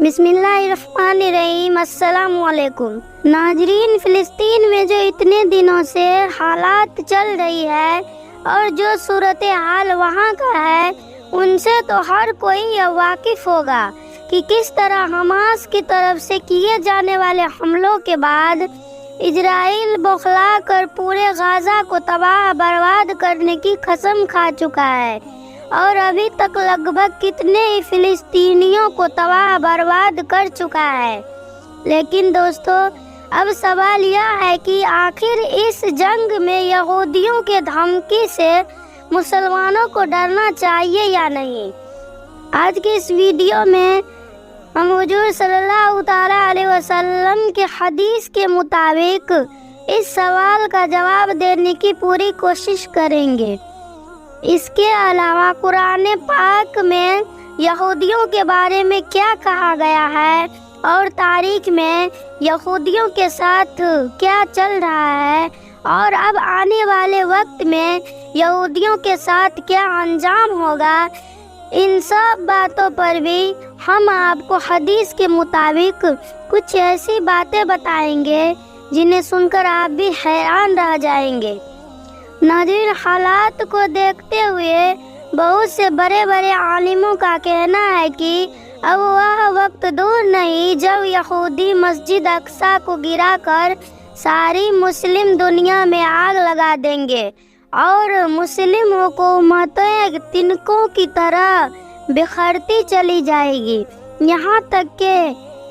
बिस्मिल्लाहिर्रहमानिर्रहीम। अस्सलाम वालेकुम नाजरीन, फिलिस्तीन में जो इतने दिनों से हालात चल रही है और जो सूरत हाल वहाँ का है, उनसे तो हर कोई वाकिफ होगा कि किस तरह हमास की तरफ से किए जाने वाले हमलों के बाद इजराइल बौखला कर पूरे गाजा को तबाह बर्बाद करने की कसम खा चुका है और अभी तक लगभग कितने ही फिलिस्तीनियों को तबाह बर्बाद कर चुका है। लेकिन दोस्तों, अब सवाल यह है कि आखिर इस जंग में यहूदियों के धमकी से मुसलमानों को डरना चाहिए या नहीं। आज के इस वीडियो में हम हुजूर सल्लल्लाहु ताला अलैहि वसल्लम के हदीस के मुताबिक इस सवाल का जवाब देने की पूरी कोशिश करेंगे। इसके अलावा कुरान पाक में यहूदियों के बारे में क्या कहा गया है और तारीख में यहूदियों के साथ क्या चल रहा है और अब आने वाले वक्त में यहूदियों के साथ क्या अंजाम होगा, इन सब बातों पर भी हम आपको हदीस के मुताबिक कुछ ऐसी बातें बताएंगे जिन्हें सुनकर आप भी हैरान रह जाएंगे। नाज़रीन, हालात को देखते हुए बहुत से बड़े बड़े आलिमों का कहना है कि अब वह वक्त दूर नहीं जब यहूदी मस्जिद अक्सा को गिराकर सारी मुस्लिम दुनिया में आग लगा देंगे और मुस्लिम हुकूमतें तिनकों की तरह बिखरती चली जाएगी। यहाँ तक के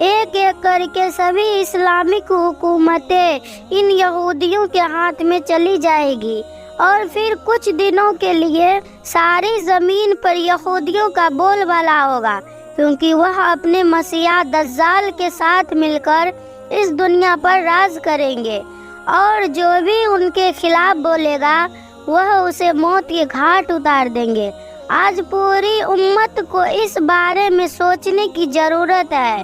एक एक करके सभी इस्लामिक हुकूमतें इन यहूदियों के हाथ में चली जाएगी और फिर कुछ दिनों के लिए सारी ज़मीन पर यहूदियों का बोलबाला होगा, क्योंकि वह अपने मसीहा दज्जाल के साथ मिलकर इस दुनिया पर राज करेंगे और जो भी उनके खिलाफ बोलेगा वह उसे मौत के घाट उतार देंगे। आज पूरी उम्मत को इस बारे में सोचने की ज़रूरत है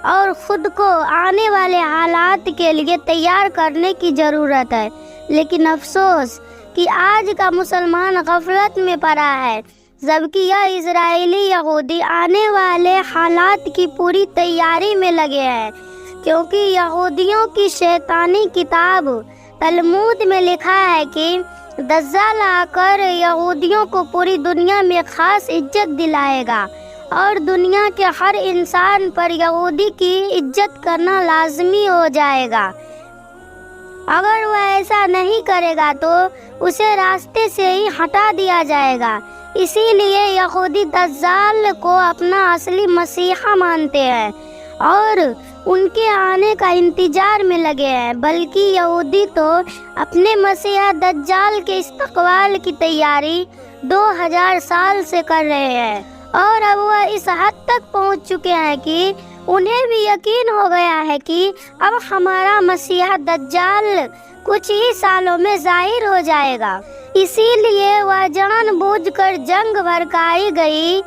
और खुद को आने वाले हालात के लिए तैयार करने की ज़रूरत है। लेकिन अफसोस कि आज का मुसलमान गफलत में पड़ा है, जबकि यह इजरायली यहूदी आने वाले हालात की पूरी तैयारी में लगे हैं, क्योंकि यहूदियों की शैतानी किताब तलमूद में लिखा है कि दज्जाल आकर यहूदियों को पूरी दुनिया में खास इज्जत दिलाएगा और दुनिया के हर इंसान पर यहूदी की इज्जत करना लाजमी हो जाएगा। अगर वह ऐसा नहीं करेगा तो उसे रास्ते से ही हटा दिया जाएगा। इसीलिए यहूदी दज्जाल को अपना असली मसीहा मानते हैं और उनके आने का इंतजार में लगे हैं, बल्कि यहूदी तो अपने मसीहा दज्जाल के इस्तकबाल की तैयारी 2000 साल से कर रहे हैं और अब वह इस हद तक पहुंच चुके हैं कि उन्हें भी यकीन हो गया है कि अब हमारा मसीहा दज्जाल कुछ ही सालों में जाहिर हो जाएगा। इसीलिए वह जानबूझकर जंग भड़काई गई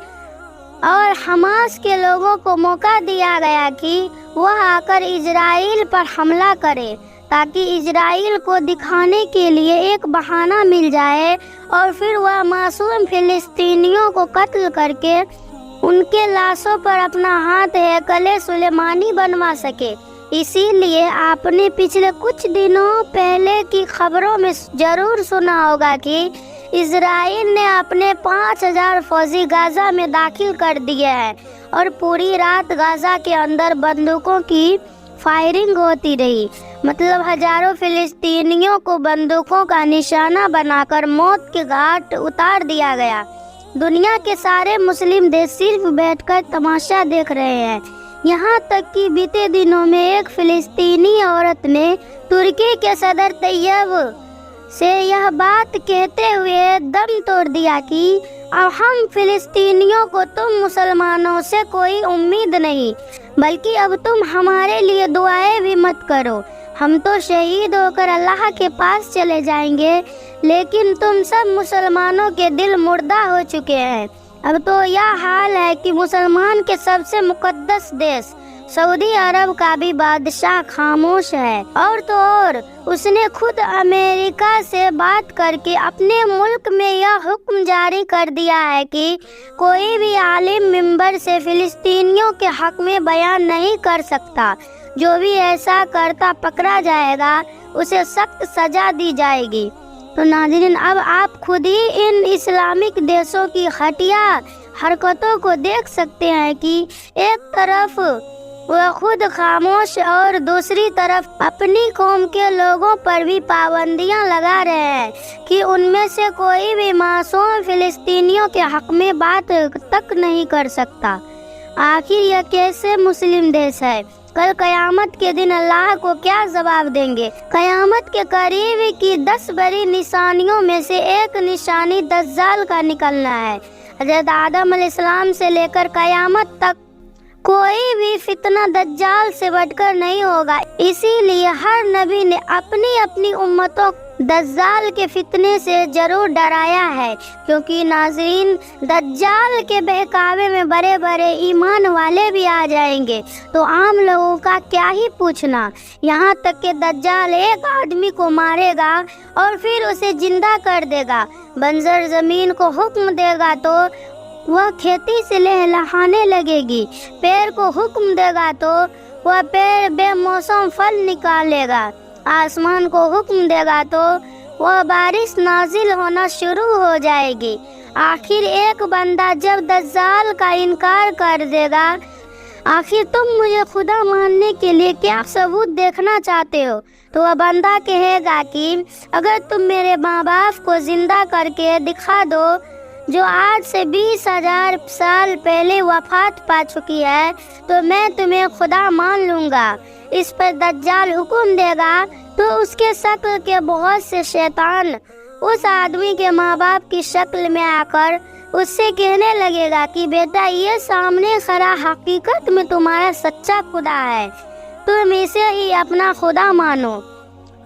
और हमास के लोगों को मौका दिया गया कि वह आकर इजराइल पर हमला करे, ताकि इजराइल को दिखाने के लिए एक बहाना मिल जाए और फिर वह मासूम फिलिस्तीनियों को कत्ल करके उनके लाशों पर अपना हाथ हैकले सुलेमानी बनवा सके। इसीलिए आपने पिछले कुछ दिनों पहले की खबरों में जरूर सुना होगा कि इजराइल ने अपने 5000 फौजी गाजा में दाखिल कर दिए हैं और पूरी रात गाजा के अंदर बंदूकों की फायरिंग होती रही। मतलब हजारों फिलिस्तीनियों को बंदूकों का निशाना बनाकर मौत के घाट उतार दिया गया। दुनिया के सारे मुस्लिम देश सिर्फ बैठकर तमाशा देख रहे हैं। यहाँ तक कि बीते दिनों में एक फिलिस्तीनी औरत ने तुर्की के सदर तैयब से यह बात कहते हुए दम तोड़ दिया कि अब हम फिलिस्तीनियों को तुम मुसलमानों से कोई उम्मीद नहीं, बल्कि अब तुम हमारे लिए दुआएं भी मत करो। हम तो शहीद होकर अल्लाह के पास चले जाएंगे, लेकिन तुम सब मुसलमानों के दिल मुर्दा हो चुके हैं। अब तो यह हाल है कि मुसलमान के सबसे मुकद्दस देश सऊदी अरब का भी बादशाह खामोश है। और तो और उसने खुद अमेरिका से बात करके अपने मुल्क में यह हुक्म जारी कर दिया है कि कोई भी आलिम मिंबर से फिलिस्तीनियों के हक में बयान नहीं कर सकता। जो भी ऐसा करता पकड़ा जाएगा, उसे सख्त सजा दी जाएगी। तो नाज़रीन, अब आप खुद ही इन इस्लामिक देशों की घटिया हरकतों को देख सकते हैं कि एक तरफ वह खुद खामोश और दूसरी तरफ अपनी कौम के लोगों पर भी पाबंदियां लगा रहे हैं कि उनमें से कोई भी मासूम फिलिस्तीनियों के हक में बात तक नहीं कर सकता। आखिर यह कैसे मुस्लिम देश है? कल कयामत के दिन अल्लाह को क्या जवाब देंगे? कयामत के करीब की 10 बड़ी निशानियों में से एक निशानी दज्जाल का निकलना है। हज़रत आदम अलैहिस्सलाम से लेकर कयामत तक कोई भी फितना दज्जाल से बढ़कर नहीं होगा। इसीलिए हर नबी ने अपनी अपनी उम्मतों दज्जाल के फितने से जरूर डराया है, क्योंकि नाज़रीन, दज्जाल के बहकावे में बड़े बड़े ईमान वाले भी आ जाएंगे तो आम लोगों का क्या ही पूछना। यहाँ तक कि दज्जाल एक आदमी को मारेगा और फिर उसे जिंदा कर देगा। बंजर जमीन को हुक्म देगा तो वह खेती से लहलहाने लगेगी। पेड़ को हुक्म देगा तो वह पेड़ बेमौसम फल निकालेगा। आसमान को हुक्म देगा तो वह बारिश नाजिल होना शुरू हो जाएगी। आखिर एक बंदा जब दज्जाल का इनकार कर देगा, आखिर तुम मुझे खुदा मानने के लिए क्या सबूत देखना चाहते हो? तो वह बंदा कहेगा कि अगर तुम मेरे माँ बाप को जिंदा करके दिखा दो जो आज से 20,000 साल पहले वफात पा चुकी है, तो मैं तुम्हें खुदा मान लूँगा। इस पर दज्जाल हुक्म देगा तो उसके शक्ल के बहुत से शैतान उस आदमी के माँ बाप की शक्ल में आकर उससे कहने लगेगा कि बेटा, ये सामने खड़ा हकीकत में तुम्हारा सच्चा खुदा है, तुम इसे ही अपना खुदा मानो।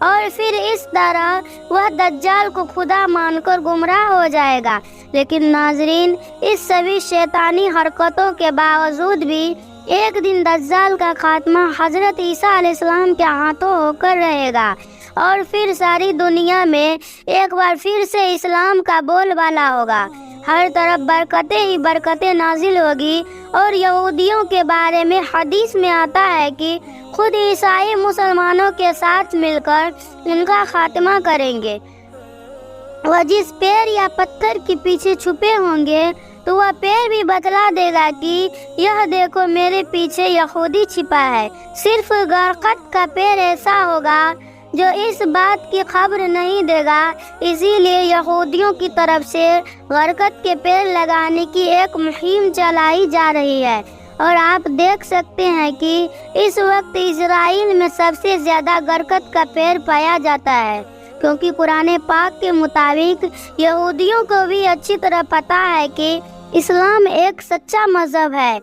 और फिर इस तरह वह दज्जाल को खुदा मानकर गुमराह हो जाएगा। लेकिन नाजरीन, इस सभी शैतानी हरकतों के बावजूद भी एक दिन दज्जाल का खात्मा हजरत ईसा अलैहिस्सलाम के हाथों होकर रहेगा और फिर सारी दुनिया में एक बार फिर से इस्लाम का बोलबाला होगा। हर तरफ बरकतें ही बरकतें नाजिल होगी। और यहूदियों के बारे में हदीस में आता है कि खुद ईसाई मुसलमानों के साथ मिलकर उनका खात्मा करेंगे। वह जिस पेड़ या पत्थर के पीछे छुपे होंगे तो वह पेड़ भी बतला देगा कि यह देखो, मेरे पीछे यहूदी छिपा है। सिर्फ गरकत का पेड़ ऐसा होगा जो इस बात की खबर नहीं देगा। इसीलिए यहूदियों की तरफ से गरकत के पेड़ लगाने की एक मुहिम चलाई जा रही है। और आप देख सकते हैं कि इस वक्त इजराइल में सबसे ज़्यादा गरकत का पेड़ पाया जाता है, क्योंकि कुरान पाक के मुताबिक यहूदियों को भी अच्छी तरह पता है कि इस्लाम एक सच्चा मज़हब है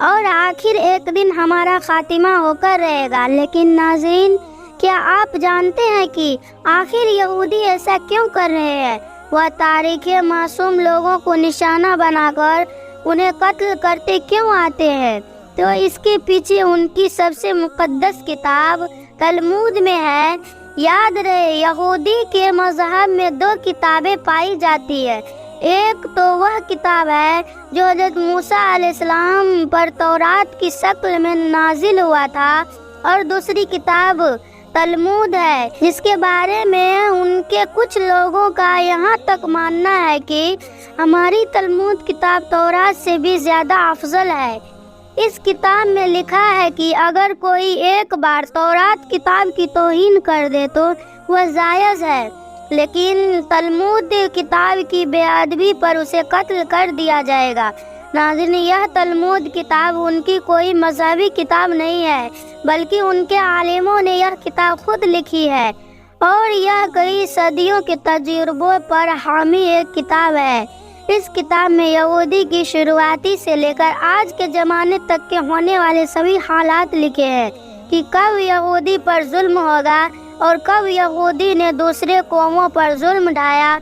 और आखिर एक दिन हमारा खात्मा होकर रहेगा। लेकिन नाज़रीन, क्या आप जानते हैं कि आखिर यहूदी ऐसा क्यों कर रहे हैं? वह तारीख़ मासूम लोगों को निशाना बनाकर उन्हें कत्ल करते क्यों आते हैं? तो इसके पीछे उनकी सबसे मुक़द्दस किताब तलमूद में है। याद रहे, यहूदी के मज़हब में 2 किताबें पाई जाती है। एक तो वह किताब है जो हज़रत मूसा अलैहिस्सलाम पर तौरात की शक्ल में नाजिल हुआ था, और दूसरी किताब तलमूद है, जिसके बारे में उनके कुछ लोगों का यहाँ तक मानना है कि हमारी तलमूद किताब तौरात से भी ज़्यादा अफजल है। इस किताब में लिखा है कि अगर कोई एक बार तौरात किताब की तौहीन कर दे तो वह जायज़ है, लेकिन तलमूद किताब की बेअदबी पर उसे कत्ल कर दिया जाएगा। नाज़रीन, यह तलमूद किताब उनकी कोई मजहबी किताब नहीं है, बल्कि उनके आलिमों ने यह किताब खुद लिखी है और यह कई सदियों के तजुर्बों पर हामी एक किताब है। इस किताब में यहूदी की शुरुआती से लेकर आज के ज़माने तक के होने वाले सभी हालात लिखे हैं कि कब यहूदी पर जुल्म होगा और कब यहूदी ने दूसरे कौमों पर जुल्म ढाया,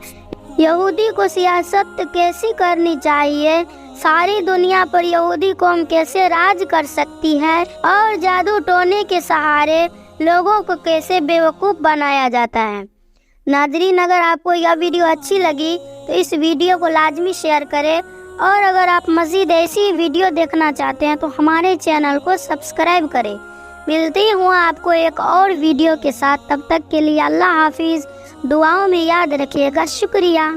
यहूदी को सियासत कैसी करनी चाहिए, सारी दुनिया पर यहूदी कौम कैसे राज कर सकती है और जादू टोने के सहारे लोगों को कैसे बेवकूफ़ बनाया जाता है। नाज़रीन, अगर आपको यह वीडियो अच्छी लगी तो इस वीडियो को लाजमी शेयर करें, और अगर आप मज़ीद ऐसी वीडियो देखना चाहते हैं तो हमारे चैनल को सब्सक्राइब करें। मिलती हूँ आपको एक और वीडियो के साथ, तब तक के लिए अल्लाह हाफिज़। दुआओं में याद रखिएगा। शुक्रिया।